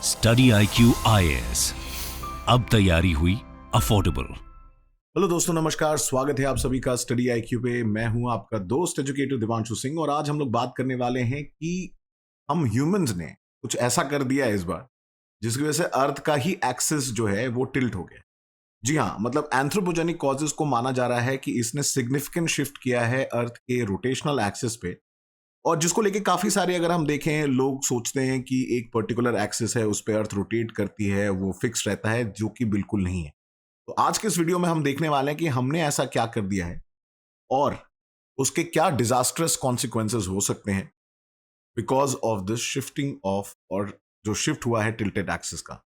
Study IQ IAS, अब तैयारी हुई अफोर्डेबल। हेलो दोस्तों, नमस्कार। स्वागत है आप सभी का स्टडी IQ पे। मैं हूं आपका दोस्त एजुकेटर दिवांशु सिंह और आज हम लोग बात करने वाले हैं कि हम ह्यूमंस ने कुछ ऐसा कर दिया है इस बार जिसकी वजह से अर्थ का ही एक्सिस जो है वो टिल्ट हो गया। जी हाँ, मतलब एंथ्रोपोजेनिक कॉजेस को माना जा रहा है कि इसने सिग्निफिकेंट शिफ्ट किया है अर्थ के रोटेशनल एक्सिस पे, और जिसको लेके काफी सारे अगर हम देखें लोग सोचते हैं कि एक पर्टिकुलर एक्सिस है उस पे अर्थ रोटेट करती है, वो फिक्स रहता है, जो कि बिल्कुल नहीं है। तो आज के इस वीडियो में हम देखने वाले हैं कि हमने ऐसा क्या कर दिया है और उसके क्या डिजास्ट्रस कॉन्सिक्वेंसेस हो सकते हैं because of this shifting of, और जो शिफ्ट हुआ है टिल्टेड एक्सिस का।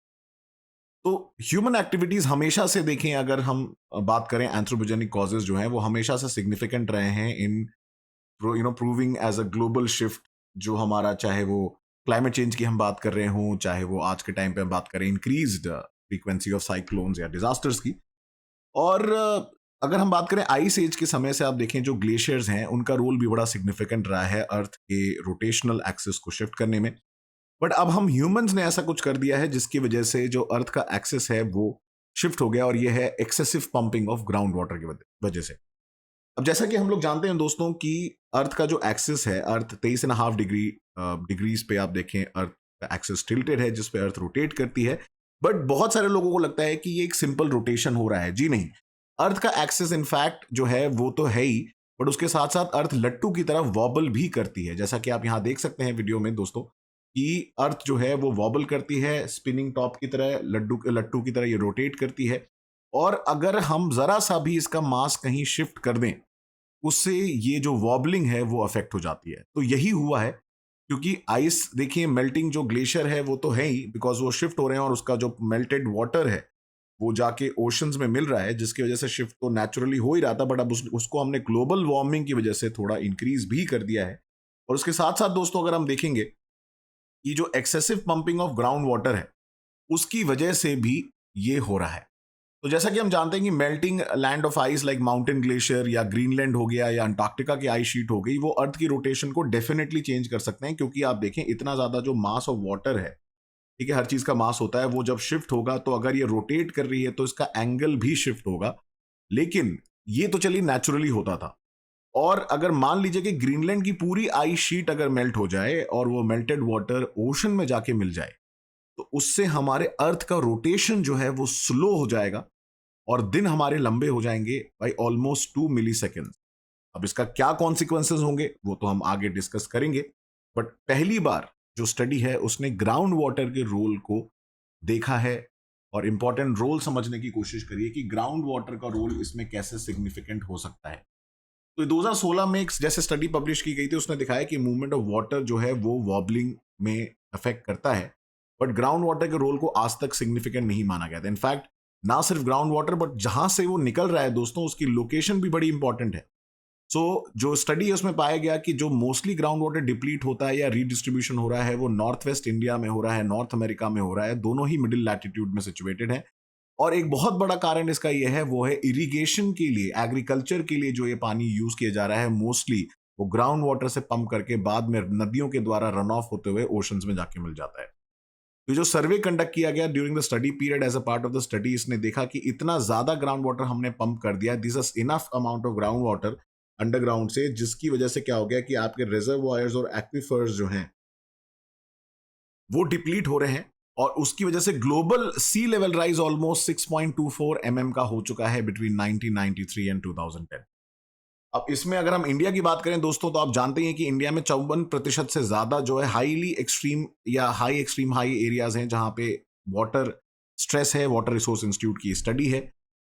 तो ह्यूमन एक्टिविटीज हमेशा से देखें, अगर हम बात करें एंथ्रोपोजेनिक कॉजेज जो हैं वो हमेशा से सिग्निफिकेंट रहे हैं in proving as a global shift. जो हमारा, चाहे वो क्लाइमेट चेंज की हम बात कर रहे हों, चाहे वो आज के टाइम पे हम बात करें इंक्रीज्ड फ्रीक्वेंसी ऑफ साइक्लोन्स या डिजास्टर्स की। और अगर हम बात करें आइस एज के समय से, आप देखें जो ग्लेशियर्स हैं उनका रोल भी बड़ा सिग्निफिकेंट रहा है अर्थ के रोटेशनल एक्सिस को शिफ्ट करने में। बट अब हम ह्यूमंस ने ऐसा कुछ कर दिया है जिसकी वजह से जो अर्थ का एक्सिस है वो शिफ्ट हो गया, और ये है excessive pumping of ground water की वजह से। अब जैसा कि हम लोग जानते हैं दोस्तों कि अर्थ का जो एक्सिस है, अर्थ 23.5 डिग्रीज पे आप देखें अर्थ का एक्सिस टिल्टेड है, जिस पे अर्थ रोटेट करती है। बट बहुत सारे लोगों को लगता है कि ये एक सिंपल रोटेशन हो रहा है। जी नहीं, अर्थ का एक्सिस इनफैक्ट जो है वो तो है ही, बट उसके साथ साथ अर्थ लट्टू की तरह वॉबल भी करती है। जैसा कि आप यहां देख सकते हैं वीडियो में दोस्तों कि अर्थ जो है वो वॉबल करती है, स्पिनिंग टॉप की तरह, लट्टू की तरह ये रोटेट करती है। और अगर हम जरा सा भी इसका मास कहीं शिफ्ट कर दें, उससे ये जो वॉबलिंग है वो अफेक्ट हो जाती है। तो यही हुआ है, क्योंकि आइस देखिए, मेल्टिंग जो ग्लेशियर है वो तो है ही, बिकॉज वो शिफ्ट हो रहे हैं और उसका जो मेल्टेड वाटर है वो जाके ओशंस में मिल रहा है, जिसकी वजह से शिफ्ट तो नेचुरली हो ही रहा था। बट अब उसको हमने ग्लोबल वार्मिंग की वजह से थोड़ा इंक्रीज भी कर दिया है। और उसके साथ साथ दोस्तों अगर हम देखेंगे कि जो excessive pumping of ground water है उसकी वजह से भी ये हो रहा है। तो जैसा कि हम जानते हैं कि melting land of ice like mountain glacier या ग्रीनलैंड हो गया या अंटार्कटिका की आइस शीट हो गई, वो अर्थ की रोटेशन को डेफिनेटली चेंज कर सकते हैं। क्योंकि आप देखें इतना ज्यादा जो मास ऑफ वाटर है, ठीक है, हर चीज का मास होता है, वो जब शिफ्ट होगा तो अगर ये रोटेट कर रही है तो इसका एंगल भी शिफ्ट होगा। लेकिन ये तो चलिए नेचुरली होता था। और अगर मान लीजिए कि ग्रीनलैंड की पूरी आइस शीट अगर मेल्ट हो जाए और वो मेल्टेड वाटर ओशन में जाके मिल जाए, तो उससे हमारे अर्थ का रोटेशन जो है वो स्लो हो जाएगा और दिन हमारे लंबे हो जाएंगे बाई ऑलमोस्ट 2 मिलीसेकेंड। अब इसका क्या कॉन्सिक्वेंसेस होंगे वो तो हम आगे डिस्कस करेंगे। बट पहली बार जो स्टडी है उसने ग्राउंड वाटर के रोल को देखा है और इंपॉर्टेंट रोल समझने की कोशिश करी है कि ग्राउंड वाटर का रोल इसमें कैसे सिग्निफिकेंट हो सकता है। तो 2016 में एक जैसे स्टडी पब्लिश की गई थी, उसने दिखाया कि मूवमेंट ऑफ वाटर जो है वो वॉबलिंग में अफेक्ट करता है, बट ग्राउंड वाटर के रोल को आज तक सिग्निफिकेंट नहीं माना गया था। इनफैक्ट ना सिर्फ ग्राउंड वाटर, बट जहां से वो निकल रहा है दोस्तों उसकी लोकेशन भी बड़ी इंपॉर्टेंट है। सो जो स्टडी है उसमें पाया गया कि जो मोस्टली ग्राउंड वाटर डिप्लीट होता है या रीडिस्ट्रीब्यूशन हो रहा है वो नॉर्थ वेस्ट इंडिया में हो रहा है, नॉर्थ अमेरिका में हो रहा है, दोनों ही मिडिल लैटिट्यूड में सिचुएटेड है। और एक बहुत बड़ा कारण इसका यह है, वो है इरिगेशन के लिए, एग्रीकल्चर के लिए जो ये पानी यूज किया जा रहा है मोस्टली वो ग्राउंड वाटर से पंप करके बाद में नदियों के द्वारा रन ऑफ होते हुए ओशंस में जाके मिल जाता है। तो जो सर्वे कंडक्ट किया गया during the study period as a part of the study, इसने देखा कि इतना ज्यादा ग्राउंड वाटर हमने पंप कर दिया, this is enough amount of ground water underground से, जिसकी वजह से क्या हो गया कि आपके रिजर्वॉयर्स और एक्विफर्स जो हैं वो डिप्लीट हो रहे हैं। और उसकी वजह से ग्लोबल सी लेवल राइज ऑलमोस्ट 6.24 mm का हो चुका है बिटवीन 1993 एंड 2010। अब इसमें अगर हम इंडिया की बात करें दोस्तों, तो आप जानते हैं कि इंडिया में 54% से ज्यादा जो है हाईली एक्सट्रीम या हाई एक्सट्रीम हाई एरियाज हैं जहां पे वाटर स्ट्रेस है। वाटर रिसोर्स इंस्टीट्यूट की स्टडी है,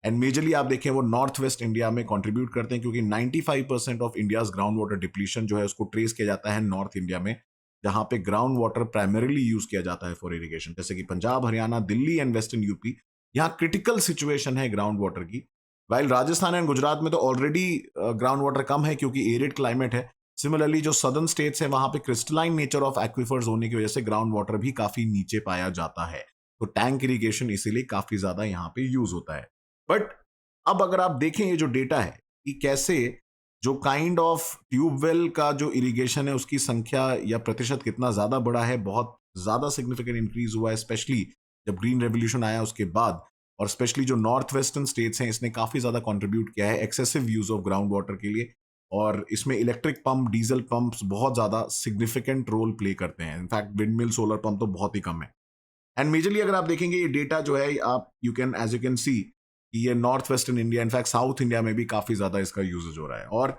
एंड मेजरली आप देखें वो नॉर्थ वेस्ट इंडिया में कंट्रीब्यूट करते हैं, क्योंकि 95% of India's ground water depletion जो है उसको ट्रेस किया जाता है नॉर्थ इंडिया में, जहां पे ग्राउंड वाटर प्राइमरीली यूज किया जाता है फॉर इरिगेशन। जैसे कि Punjab, Haryana, Delhi and western UP, यहाँ क्रिटिकल सिचुएशन है ग्राउंड वाटर की। वाइल राजस्थान एंड गुजरात में तो ऑलरेडी ग्राउंड वाटर कम है क्योंकि एरिड क्लाइमेट है। सिमिलरली जो सदर्न स्टेट्स है वहां पे क्रिस्टलाइन नेचर ऑफ एक्विफर्स होने की वजह से ग्राउंड वाटर भी काफी नीचे पाया जाता है, तो टैंक इरिगेशन इसीलिए काफी ज्यादा यहाँ पे यूज होता है। बट अब अगर आप देखें ये जो डेटा है कि कैसे जो काइंड ऑफ ट्यूबवेल का जो इरिगेशन है उसकी संख्या या प्रतिशत कितना ज्यादा बड़ा है, बहुत ज्यादा सिग्निफिकेंट इंक्रीज हुआ है, स्पेशली जब ग्रीन रेवोल्यूशन आया उसके बाद, और स्पेशली जो नॉर्थ वेस्टर्न स्टेट्स हैं इसने काफी ज्यादा कंट्रीब्यूट किया है excessive use of ground water के लिए, और इसमें इलेक्ट्रिक पंप, डीजल पंप्स बहुत ज्यादा सिग्निफिकेंट रोल प्ले करते हैं। In fact wind mill, solar pump तो बहुत ही कम है। एंड मेजरली अगर आप देखेंगे ये डेटा जो है, आप यू कैन सी कि ये north western India, in fact south India में भी काफी ज्यादा इसका यूजेज हो रहा है। और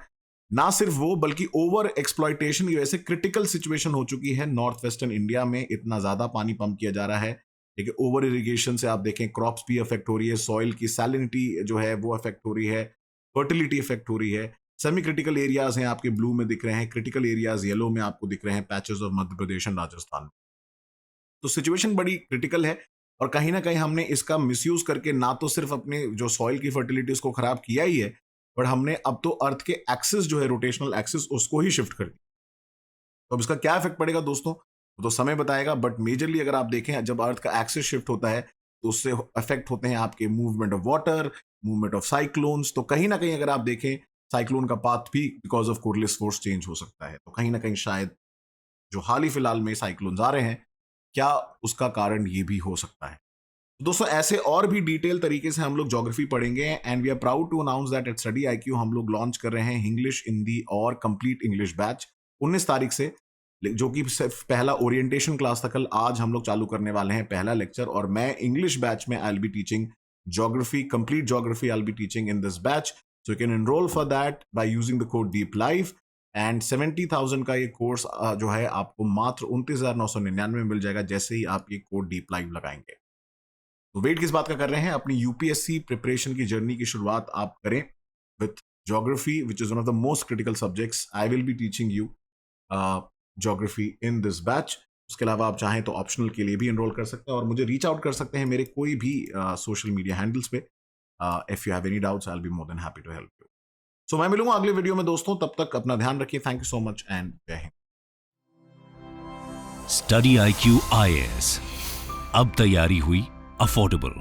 ना सिर्फ वो, बल्कि ओवर एक्सप्लॉयटेशन की वजह से क्रिटिकल सिचुएशन हो चुकी है नॉर्थ वेस्टर्न इंडिया में। इतना ज्यादा पानी पंप किया जा रहा है, लेकिन ओवर इरिगेशन से आप देखें क्रॉप्स भी अफेक्ट हो रही है, सॉइल की सैलिनिटी जो है वो अफेक्ट हो रही है, फर्टिलिटी अफेक्ट हो रही है। सेमी क्रिटिकल एरियाज हैं आपके ब्लू में दिख रहे हैं, क्रिटिकल एरियाज येलो में आपको दिख रहे हैं, patches of Madhya Pradesh and Rajasthan. तो सिचुएशन बड़ी क्रिटिकल है, और कहीं ना कहीं हमने इसका मिसयूज करके ना तो सिर्फ अपने जो सॉइल की फर्टिलिटी उसको खराब किया ही है, बट हमने अब तो अर्थ के एक्सिस जो है, रोटेशनल एक्सिस, उसको ही शिफ्ट कर दिया। तो अब इसका क्या इफेक्ट पड़ेगा दोस्तों, तो समय बताएगा। बट मेजरली अगर आप देखें, जब अर्थ का एक्सिस शिफ्ट होता है तो उससे अफेक्ट होते हैं आपके movement of water, movement of cyclones. तो कहीं ना कहीं अगर आप देखें, साइक्लोन का पाथ भी बिकॉज ऑफ कोरलियस फोर्स चेंज हो सकता है। तो कहीं ना कहीं शायद जो हाल ही फिलहाल में साइक्लोन्स आ रहे हैं, क्या उसका कारण ये भी हो सकता है। दोस्तों ऐसे और भी डिटेल तरीके से हम लोग ज्योग्राफी पढ़ेंगे, and we are proud to announce that at Study IQ हम लोग लॉन्च कर रहे हैं इंग्लिश, हिंदी और कंप्लीट इंग्लिश बैच 19 तारीख से, जो कि सिर्फ पहला ओरिएंटेशन क्लास था कल। आज हम लोग चालू करने वाले हैं पहला लेक्चर, और मैं इंग्लिश बैच में आई will be teaching geography, complete geography I will be teaching in this batch. So you can enrol for that by using the code deep live, and 70,000 का ये कोर्स जो है आपको मात्र 29,999 में मिल जाएगा जैसे ही आप ये कोड डीप लाइव लगाएंगे। तो वेट किस बात का कर रहे हैं, अपनी यूपीएससी प्रिपरेशन की जर्नी की शुरुआत आप करें with geography, which is one of the most critical subjects. I will be teaching you geography in this batch. उसके अलावा आप चाहें तो ऑप्शनल के लिए भी एनरोल कर सकते हैं, और मुझे रीच आउट कर सकते हैं मेरे कोई भी सोशल मीडिया हैंडल्स पे। If you have any doubts I will be more than happy to help you. So मैं मिलूंगा अगले वीडियो में दोस्तों, तब तक अपना ध्यान रखिए। Thank you so much and जय हिंद। स्टडी IQ IAS, अब तैयारी हुई अफोर्डेबल।